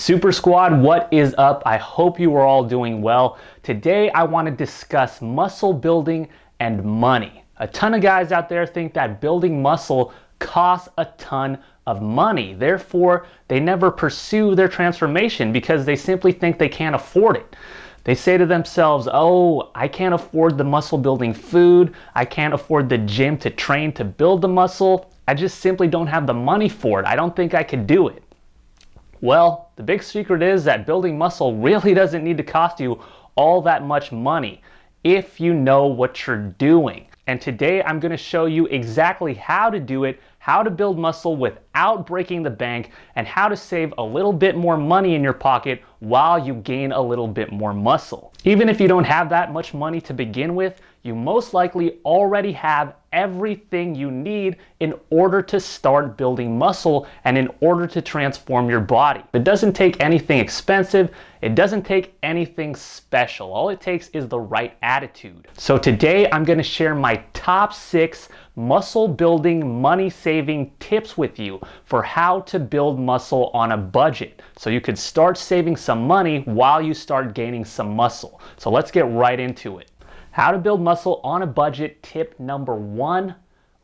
Super Squad, what is up? I hope you are all doing well. Today I want to discuss muscle building and money. A ton of guys out there think that building muscle costs a ton of money. Therefore, they never pursue their transformation because they simply think they can't afford it. They say to themselves, oh, I can't afford the muscle building food. I can't afford the gym to train to build the muscle. I just simply don't have the money for it. I don't think I could do it. Well, the big secret is that building muscle really doesn't need to cost you all that much money if you know what you're doing. And today I'm going to show you exactly how to do it, how to build muscle without breaking the bank, and how to save a little bit more money in your pocket while you gain a little bit more muscle. Even if you don't have that much money to begin with, you most likely already have everything you need in order to start building muscle and in order to transform your body. It doesn't take anything expensive. It doesn't take anything special. All it takes is the right attitude. So today I'm going to share my top 6 muscle building, money saving tips with you for how to build muscle on a budget. So you could start saving some money while you start gaining some muscle. So let's get right into it. How to build muscle on a budget. Tip number 1,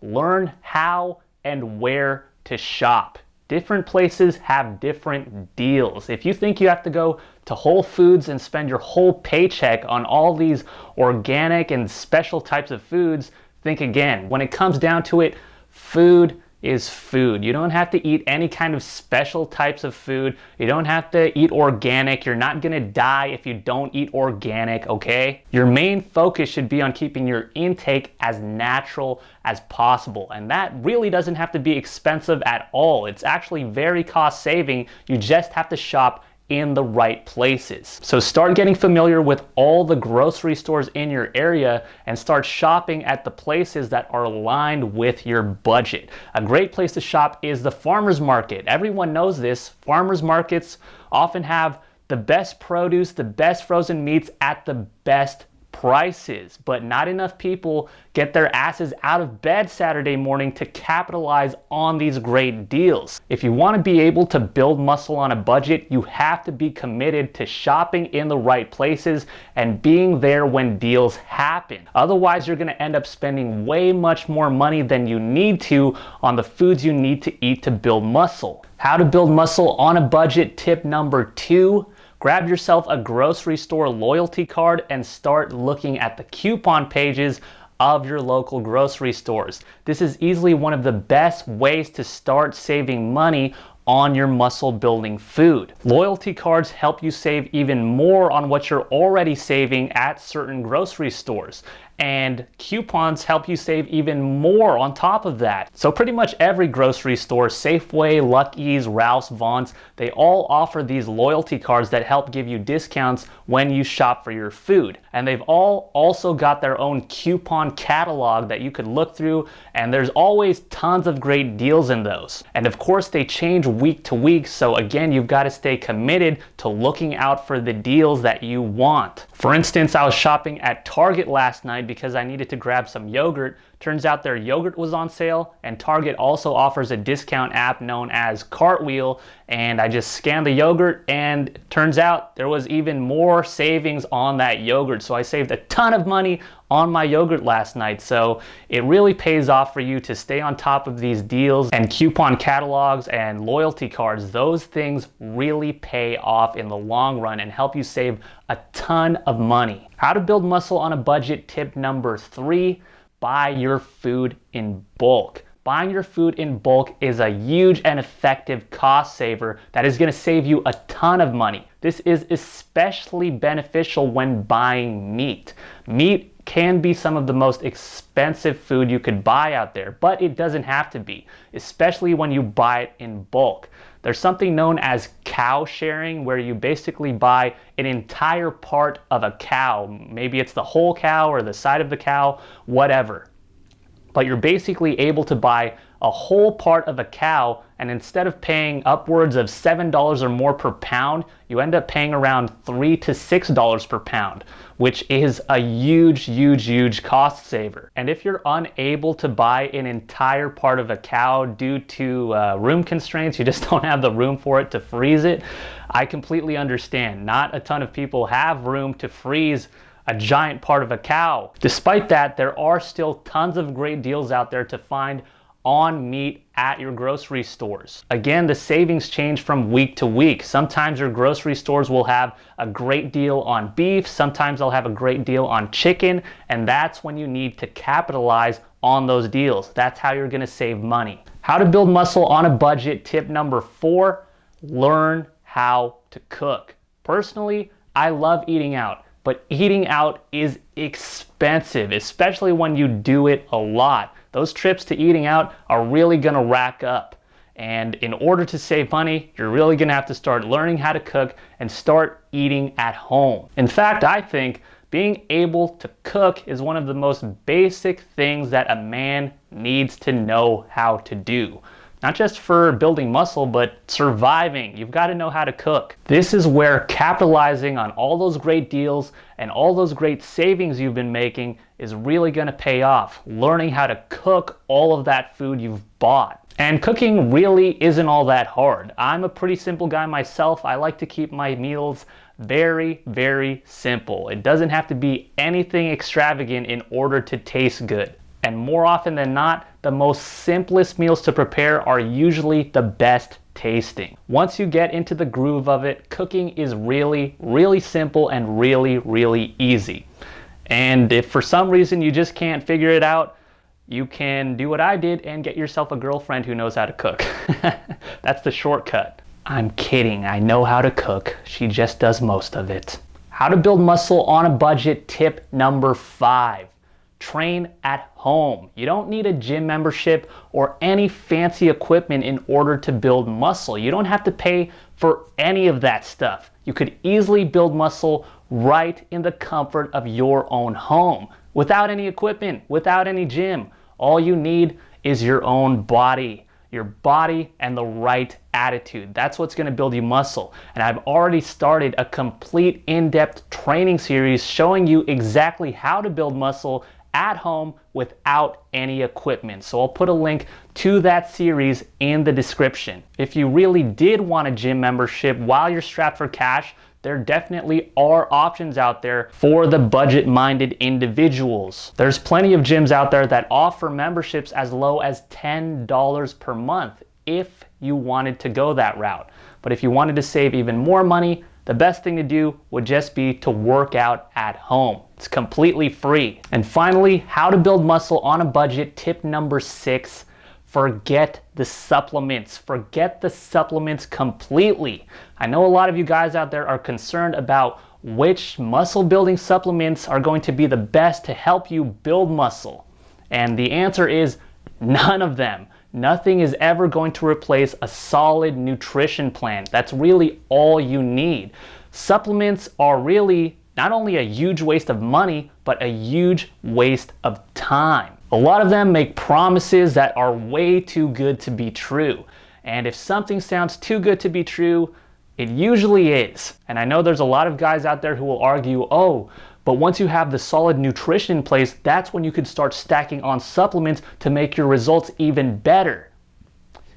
learn how and where to shop. Different places have different deals. If you think you have to go to Whole Foods and spend your whole paycheck on all these organic and special types of foods, think again. When it comes down to it, food is food. You don't have to eat any kind of special types of food. You don't have to eat organic. You're not gonna die if you don't eat organic, okay? Your main focus should be on keeping your intake as natural as possible. And that really doesn't have to be expensive at all. It's actually very cost saving. You just have to shop in the right places. So start getting familiar with all the grocery stores in your area and start shopping at the places that are aligned with your budget. A great place to shop is the farmer's market. Everyone knows this. Farmer's markets often have the best produce, the best frozen meats at the best prices, but not enough people get their asses out of bed Saturday morning to capitalize on these great deals. If you want to be able to build muscle on a budget, you have to be committed to shopping in the right places and being there when deals happen. Otherwise, you're going to end up spending way much more money than you need to on the foods you need to eat to build muscle. How to build muscle on a budget. Tip number 2, grab yourself a grocery store loyalty card and start looking at the coupon pages of your local grocery stores. This is easily one of the best ways to start saving money on your muscle building food. Loyalty cards help you save even more on what you're already saving at certain grocery stores. And coupons help you save even more on top of that. So pretty much every grocery store, Safeway, Lucky's, Ralph's, Vons, they all offer these loyalty cards that help give you discounts when you shop for your food. And they've all also got their own coupon catalog that you could look through, and there's always tons of great deals in those. And of course they change week to week, so again, you've got to stay committed to looking out for the deals that you want. For instance, I was shopping at Target last night because I needed to grab some yogurt. Turns out their yogurt was on sale, and Target also offers a discount app known as Cartwheel, and I just scanned the yogurt and turns out there was even more savings on that yogurt. So I saved a ton of money on my yogurt last night. So it really pays off for you to stay on top of these deals and coupon catalogs and loyalty cards. Those things really pay off in the long run and help you save a ton of money. How to build muscle on a budget. Tip number 3, buy your food in bulk. Buying your food in bulk is a huge and effective cost saver that is going to save you a ton of money. This is especially beneficial when buying meat. Meat can be some of the most expensive food you could buy out there, but it doesn't have to be, especially when you buy it in bulk. There's something known as cow shearing, where you basically buy an entire part of a cow. Maybe it's the whole cow or the side of the cow, whatever. but you're basically able to buy a whole part of a cow, and instead of paying upwards of $7 or more per pound, you end up paying around $3 to $6 per pound, which is a huge cost saver. And if you're unable to buy an entire part of a cow due to room constraints, you just don't have the room for it to freeze it, I completely understand. Not a ton of people have room to freeze a giant part of a cow. Despite that, there are still tons of great deals out there to find on meat at your grocery stores. Again, the savings change from week to week. Sometimes your grocery stores will have a great deal on beef, sometimes they'll have a great deal on chicken, and that's when you need to capitalize on those deals. That's how you're gonna save money. How to build muscle on a budget, tip number 4, learn how to cook. Personally, I love eating out, but eating out is expensive, especially when you do it a lot. Those trips to eating out are really gonna rack up. And in order to save money, you're really gonna have to start learning how to cook and start eating at home. In fact, I think being able to cook is one of the most basic things that a man needs to know how to do. Not just for building muscle, but surviving. You've got to know how to cook. This is where capitalizing on all those great deals and all those great savings you've been making is really going to pay off. Learning how to cook all of that food you've bought. And cooking really isn't all that hard. I'm a pretty simple guy myself. I like to keep my meals very simple. It doesn't have to be anything extravagant in order to taste good. And more often than not, the most simplest meals to prepare are usually the best tasting. Once you get into the groove of it, cooking is really simple and really easy. And if for some reason you just can't figure it out, you can do what I did and get yourself a girlfriend who knows how to cook. That's the shortcut. I'm kidding, I know how to cook. She just does most of it. How to build muscle on a budget, tip number 5. Train at home. You don't need a gym membership or any fancy equipment in order to build muscle. You don't have to pay for any of that stuff. You could easily build muscle right in the comfort of your own home, without any equipment, without any gym. All you need is your own body and the right attitude. That's what's gonna build you muscle. And I've already started a complete in-depth training series showing you exactly how to build muscle at home without any equipment. So I'll put a link to that series in the description. If you really did want a gym membership while you're strapped for cash, there definitely are options out there for the budget-minded individuals. There's plenty of gyms out there that offer memberships as low as $10 per month if you wanted to go that route. But if you wanted to save even more money, the best thing to do would just be to work out at home. It's completely free. And finally, how to build muscle on a budget, tip number 6. Forget the supplements. Forget the supplements completely. I know a lot of you guys out there are concerned about which muscle building supplements are going to be the best to help you build muscle. And the answer is none of them. Nothing is ever going to replace a solid nutrition plan. That's really all you need. Supplements are really not only a huge waste of money, but a huge waste of time. A lot of them make promises that are way too good to be true. And if something sounds too good to be true, it usually is. And I know there's a lot of guys out there who will argue, oh, but once you have the solid nutrition in place, that's when you could start stacking on supplements to make your results even better.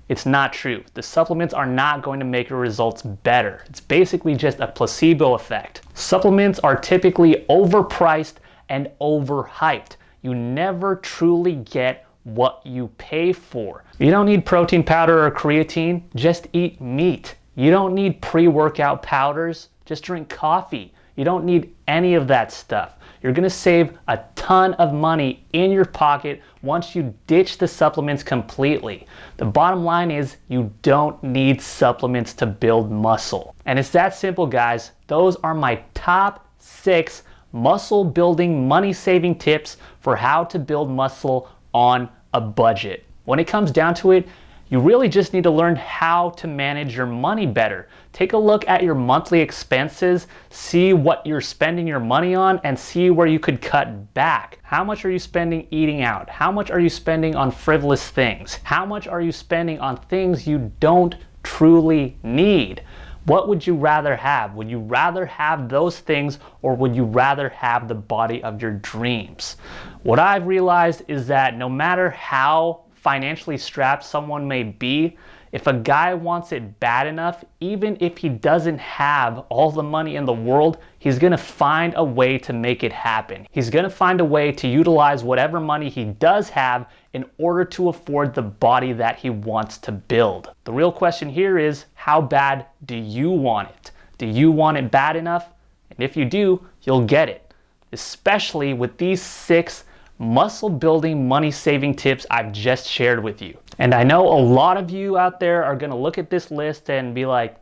It's not true. The supplements are not going to make your results better. It's basically just a placebo effect. Supplements are typically overpriced and overhyped. You never truly get what you pay for. You don't need protein powder or creatine, just eat meat. You don't need pre-workout powders, just drink coffee. You don't need any of that stuff. You're gonna save a ton of money in your pocket once you ditch the supplements completely. The bottom line is you don't need supplements to build muscle. And it's that simple, guys. Those are my top 6 muscle building, money saving tips for how to build muscle on a budget. When it comes down to it, You really just need to learn how to manage your money better. Take a look at your monthly expenses, see what you're spending your money on, and see where you could cut back. How much are you spending eating out? How much are you spending on frivolous things? How much are you spending on things you don't truly need? What would you rather have? Would you rather have those things, or would you rather have the body of your dreams? What I've realized is that no matter how financially strapped someone may be, if a guy wants it bad enough, even if he doesn't have all the money in the world, he's gonna find a way to make it happen. He's gonna find a way to utilize whatever money he does have in order to afford the body that he wants to build. The real question here is, how bad do you want it? Do you want it bad enough? And if you do, you'll get it, especially with these 6 muscle building money saving tips I've just shared with you. And I know a lot of you out there are gonna look at this list and be like,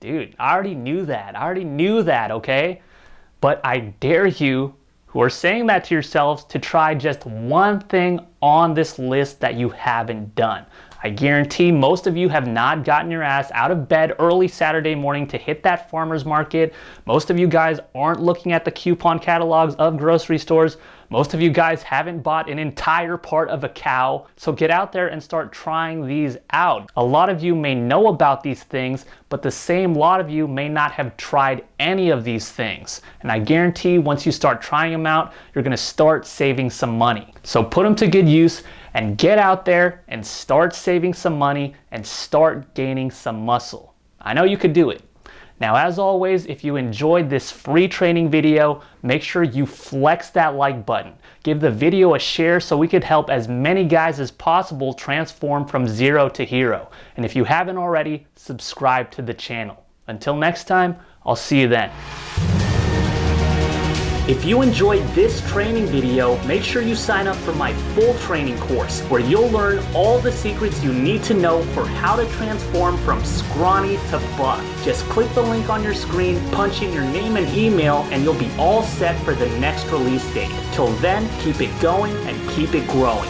dude, I already knew that, okay? But I dare you who are saying that to yourselves to try just one thing on this list that you haven't done. I guarantee most of you have not gotten your ass out of bed early Saturday morning to hit that farmer's market. Most of you guys aren't looking at the coupon catalogs of grocery stores. Most of you guys haven't bought an entire part of a cow. So get out there and start trying these out. A lot of you may know about these things, but the same lot of you may not have tried any of these things. And I guarantee once you start trying them out, you're gonna start saving some money. So put them to good use and get out there and start saving some money and start gaining some muscle. I know you could do it. Now, as always, if you enjoyed this free training video, make sure you flex that like button. Give the video a share so we could help as many guys as possible transform from zero to hero. And if you haven't already, subscribe to the channel. Until next time, I'll see you then. If you enjoyed this training video, make sure you sign up for my full training course, where you'll learn all the secrets you need to know for how to transform from scrawny to buff. Just click the link on your screen, punch in your name and email, and you'll be all set for the next release date. Till then, keep it going and keep it growing.